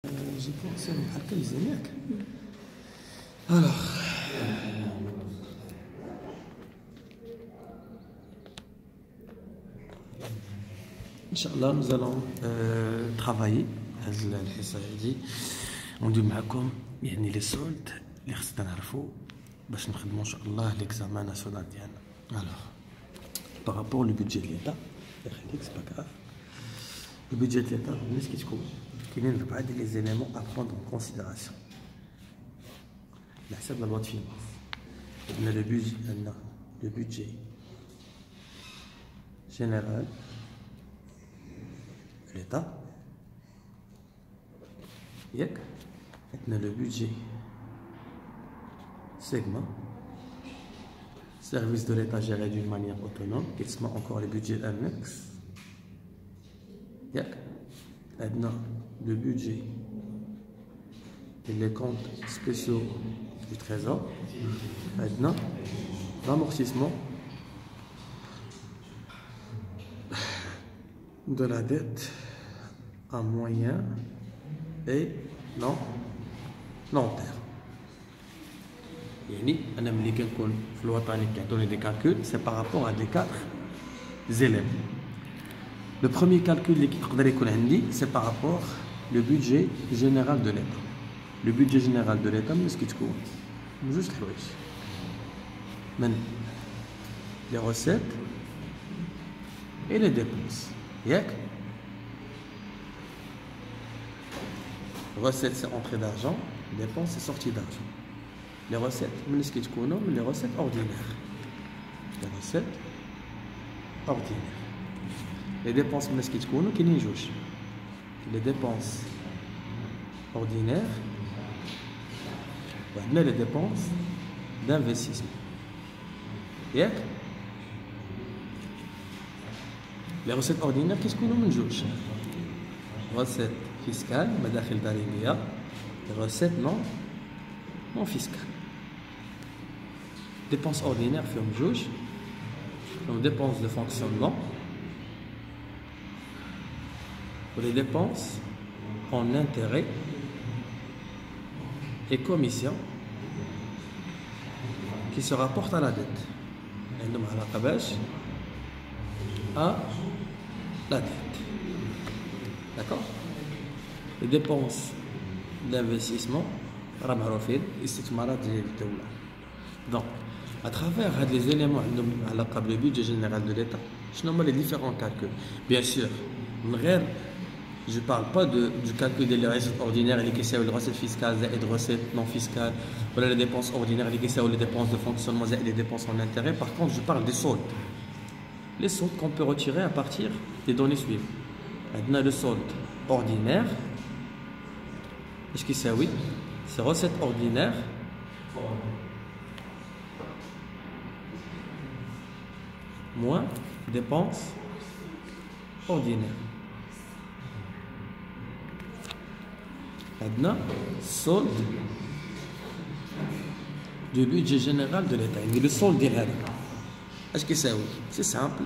J'ai pensé à quel zéniak. Alors, Inch'Allah, nous allons travailler. On dit معكم يعني les soldes اللي خصنا نعرفوا باش نخدموا إن شاء الله l'examen national ديالنا. Alors, par rapport au budget de l'État, c'est pas grave. Le budget de l'État, qu'est-ce qui se trouve? Il y a des éléments à prendre en considération. La loi de finances. On a le budget général de l'État. On a le budget segment, service de l'État géré d'une manière autonome, qui sont encore les budgets annexes. On a le budget et les comptes spéciaux du Trésor. On a l'amortissement de la dette à moyen et long terme. Des calculs, c'est par rapport à des 4 éléments. Le premier calcul c'est par rapport au budget général de l'État. Le budget général de l'État, c'est ce qu'on juste les recettes et les dépenses. Recettes, c'est entrée d'argent, dépenses, c'est sortie d'argent. Les recettes, les recettes ordinaires. Les recettes ordinaires. Les dépenses, les dépenses ordinaires, les dépenses d'investissement. Les recettes ordinaires, qu'est-ce qu'on a? Recettes fiscales, les recettes non fiscales. Dépenses ordinaires, dépenses de fonctionnement. Pour les dépenses en intérêt et commission qui se rapportent à la dette. À la dette. D'accord? Les dépenses d'investissement, donc, à travers les éléments le budget général de l'État, je nomme les différents calculs. Bien sûr, je ne parle pas du calcul des recettes ordinaires, les recettes fiscales et les recettes non fiscales, ou les dépenses ordinaires, les dépenses de fonctionnement et les dépenses en intérêt. Par contre, je parle des soldes. Les soldes qu'on peut retirer à partir des données suivantes. Maintenant, le solde ordinaire, qu'est-ce que c'est? Oui, c'est recettes ordinaires moins dépenses ordinaires. Maintenant, solde du budget général de l'État. Le solde direct. Est-ce que c'est oui? C'est simple.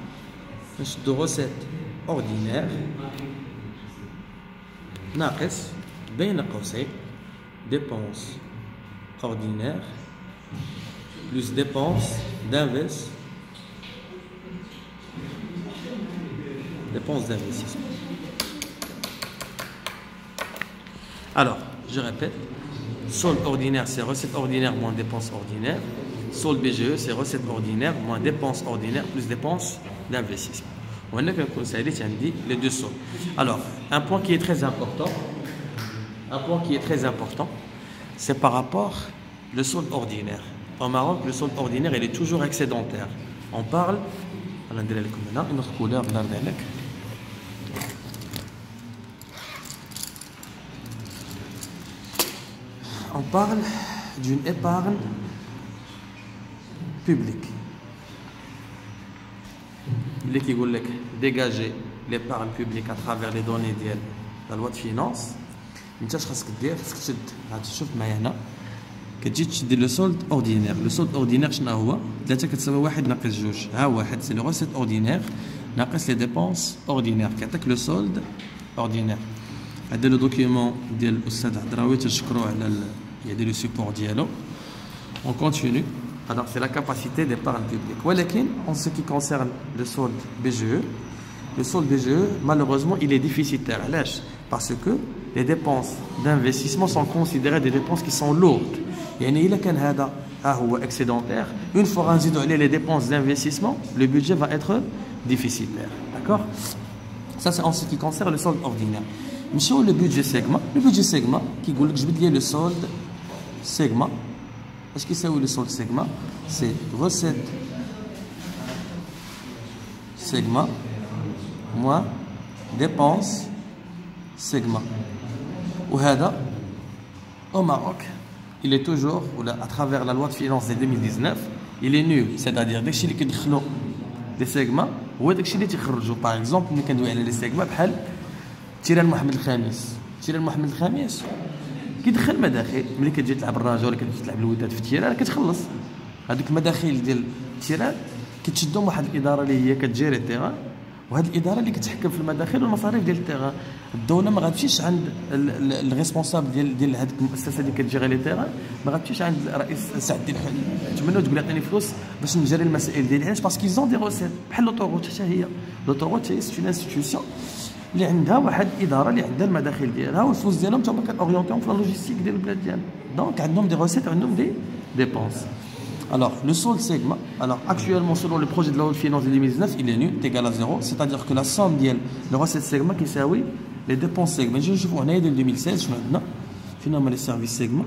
De recettes ordinaires, ناقص بين قوسين dépenses ordinaires plus dépenses d'investissement. Dépenses d'investissement. Alors, je répète, solde ordinaire, c'est recettes ordinaires moins dépenses ordinaires. Solde BGE, c'est recettes ordinaires moins dépenses ordinaires plus dépenses d'investissement. On a les deux soldes. Alors, un point qui est très important, c'est par rapport au solde ordinaire. Au Maroc, le solde ordinaire, il est toujours excédentaire. On parle, une autre couleur, on parle d'une épargne publique. Qui dit dégager l'épargne publique à travers les données de la loi de finances. كتجي le solde ordinaire. Le solde ordinaire شنو هو؟ 3 كتساوي 1 ناقص 2. ها 1 c'est le recette ordinaire ناقص les dépenses ordinaires كيعطيك le solde ordinaire. هذا لو دوكيومون ديال الاستاذ عدراوي تشكروه على يعني لو سيبور ديالو. On continue. Alors c'est la capacité d'épargne publique. ولكن en ce qui concerne le solde BGE, le solde BGE malheureusement il est déficitaire. علاش؟ Parce que les dépenses d'investissement sont considérées des dépenses qui sont lourdes. يعني إلا كان هذا هو excédentaire, une fois غنزيدو عليه les dépenses d'investissement, le budget va être déficitaire. D'accord? Ça c'est en ce qui concerne le solde ordinaire. نمشيو le budget segment. Le budget segment كيقول لك جبد لي le solde segment. Est-ce que c'est où le solde segment? C'est recette segment moins dépenses segment. Ou هذا au Maroc, il est toujours, à travers la loi de finances de 2019, il est nul. C'est-à-dire داكشي اللي كيدخلوا des segments هو داكشي اللي تيخرجوا. Par exemple ملي كندوي على les segments بحال تيران محمد الخامس. تيران محمد الخامس كيدخل مداخل ملي كتجي تلعب الرجاء ولا كتجي تلعب الوداد في تيران كتخلص هذوك المداخل ديال تيران كتشدهم واحد الاداره اللي هي كتجيري التيران وهذه الاداره اللي كتحكم في المداخل والمصاريف ديال التيران. الدوله ما غاتمشيش عند الريسبونسابل ديال هذيك المؤسسه اللي كتجيري لي تيران ما غاتمشيش عند الرئيس سعد الدين تمنى تقول عطيني فلوس باش نجري المسائل ديالي. علاش؟ باسكو كيزون دي روسيت بحال لوطوروت. حتى هي لوطوروت هي سي اون انستيتيوسيون اللي عندها واحد الاداره اللي عندها المداخل ديالها والفلوس ديالهم تما كنوريونتيهم في لا لوجيستيك ديال البلاد ديالنا. دونك عندهم دي روسيت عندهم دي dépenses. Alors le solde segment, alors actuellement selon le projet de la loi de finances de 2019 il est nul, est égal à 0, c'est-à-dire que la somme ديال le recette segment كيساوي les dépenses segment. نجي نشوفوا هنايا ديال 2016 شنو عندنا فين هما لي سيرفيس segment.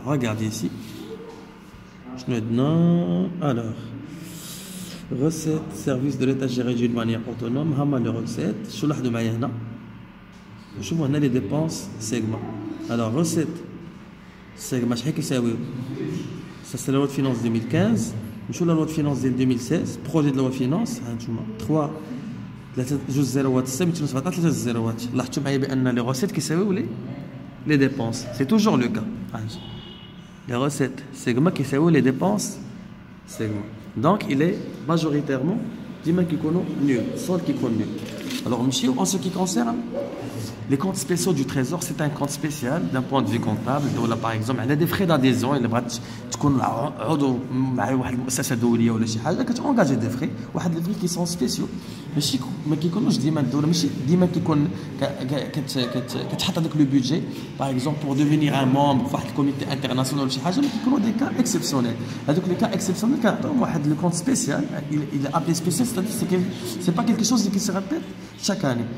Regardez ici شنو عندنا. alors recettes services de l'état gérés d'une manière autonome هما les recettes. شو لاحظوا معايا هنا شوفوا هنا les dépenses segment. alors recette segment شحال كيساويو؟ ça c'est la loi de finances 2015. نشوف la loi de finances ديال 2016 projet de la loi de finances ها نتوما 3 3 جوج زيروات 6 217 3 زيروات. لاحظتوا معايا بان لي روسيت كيساويو لي ديبونس. سي توجور لو كا. les recettes segment كيساويو لي ديبونس segment. donc il est majoritairement ديما كيكونوا nul, solde كيكون nul. alors نمشيو en ce qui concerne les comptes spéciaux du trésor. c'est un compte spécial d'un point de vue comptable. ولا par exemple عندنا des frais d'adhésion الا بغات تكون عضو مع واحد المؤسسه دوليه ولا شي حاجه كتونجاجي دي فrais واحد لي فrais كي سون سبيسيو. ماشي ما كيكونوش ديما الدوله ماشي ديما كيكون كتحط هذاك لو بودجي باغ اكزومبل بور ديفينير ان مومبر فواحد الكوميتي انترناسيونال ولا شي حاجه. ما كيكونوا دي كا اكسبسيونيل. هذوك لي كا اكسبسيونيل كنعطيهم واحد لو كونت سبيسيال. il est appelé spécial c'est pas quelque chose qui se répète chaque année.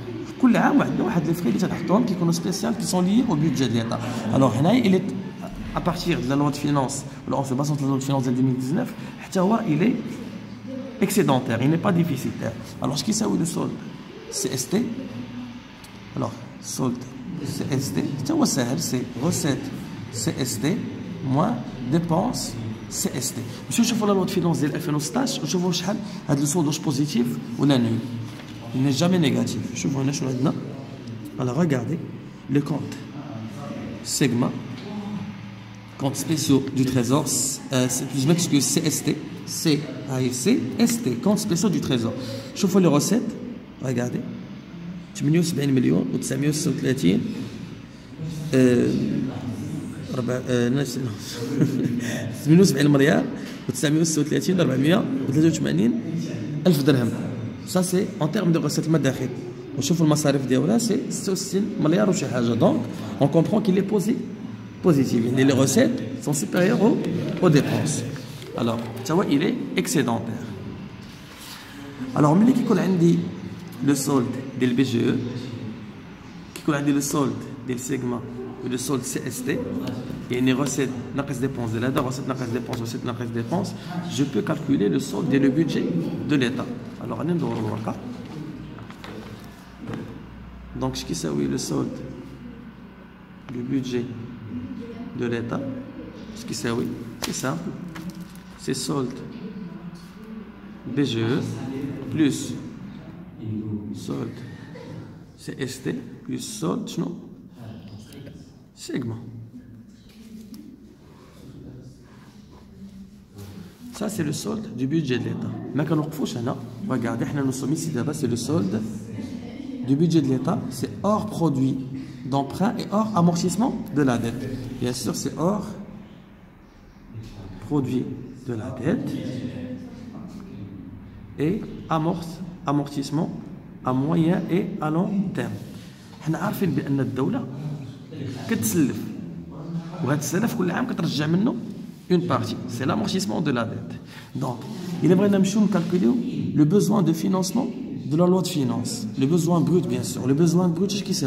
كل عام عندنا واحد لي فري اللي تنحطوهم كيكونوا سبيسيال كي سون ليي او بودجي ديال ليطا. الوغ هنايا il est à partir de la loi de finances ولا on se base sur la loi de finances de 2019 حتى هو il est excédentaire, il n'est pas déficitaire. alors ce qui c'est le solde CST. alors solde CST حتى هو ساهل c'est recette CST moins dépenses CST. باش نشوفوا la loi de finances ديال 2016 ونشوفوا شحال هذا لو solde واش بوزيتيف ولا نول. il n'est jamais négatif. شوفوا هنا شنو عندنا. alors regardez le compte segment compte spéciaux du trésor. je m'excuse CST CAIC compte spéciaux du trésor. شوفوا les recettes. regardez 78 مليون و936 78 مليار و936 483 ألف درهم. ça c'est en termes de recettes المداخل. وشوفوا المصاريف ديالها سي 66 مليار وشي حاجه. donc on comprend qu'il est positif. يعني les recettes sont supérieures aux dépenses. alors ça va il est excédentaire. alors ملي كيكون عندي le solde ديال بي جي او كيكون عندي le solde ديال سيغما و le solde CST يعني recette ناقص dépenses ديال هذا recette ناقص dépenses recette ناقص dépenses je peux calculer le solde ديال le budget de l'État. alors غادي ندورو الورقه. donc ce qui s'appelle le solde du budget de l'État ce qui s'appelle c'est simple c'est solde BGE plus solde CST plus solde شنو segment. ça c'est le solde du budget de l'État. ما كنوقفوش هنا. regardez حنا nous sommes ici d'abord c'est le solde du budget de l'État, c'est hors produit d'emprunt et hors amortissement de la dette. Bien sûr, c'est hors produit de la dette et amortissement à moyen et à long terme. حنا عارفين بأن الدولة كتسلف وهذا السلف كل عام كترجع منه une partie, c'est l'amortissement de la dette. Donc, il aimerait nous calculer le besoin de financement de la loi de finances. Le besoin brut, bien sûr. Le besoin brut, qu'est-ce que c'est?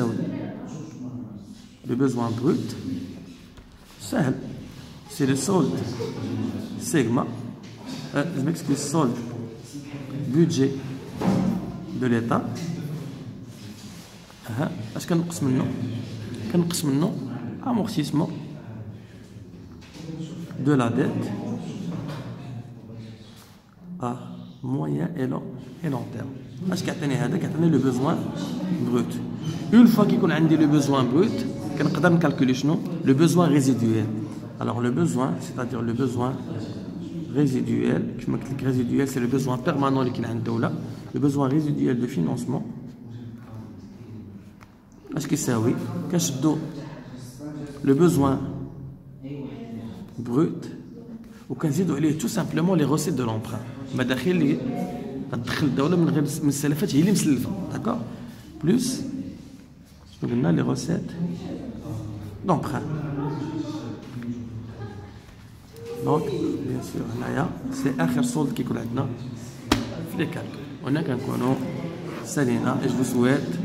Le besoin brut, c'est le solde sigma, je m'excuse, solde budget de l'État. Est-ce qu'on a amortissement de la dette à moyen et long terme. Est-ce qu'il y a le besoin brut? Une fois qu'il y a le besoin brut, on peut calculer le besoin résiduel. Alors le besoin, c'est-à-dire le besoin résiduel, c'est le besoin permanent qui est là, le besoin résiduel de financement. Est-ce que c'est oui? Le besoin brut ou كنزيدوا عليه tout simplement les recettes de l'emprunt. المداخيل اللي تدخل الدولة من غير من السلفات هي اللي مسلفة. D'accord? Plus شنو قلنا les recettes d'emprunt. Donc bien sûr هنايا c'est آخر solde كيكون عندنا في لي كالكول. هنا كنكونوا سالينا et je vous souhaite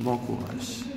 bon courage.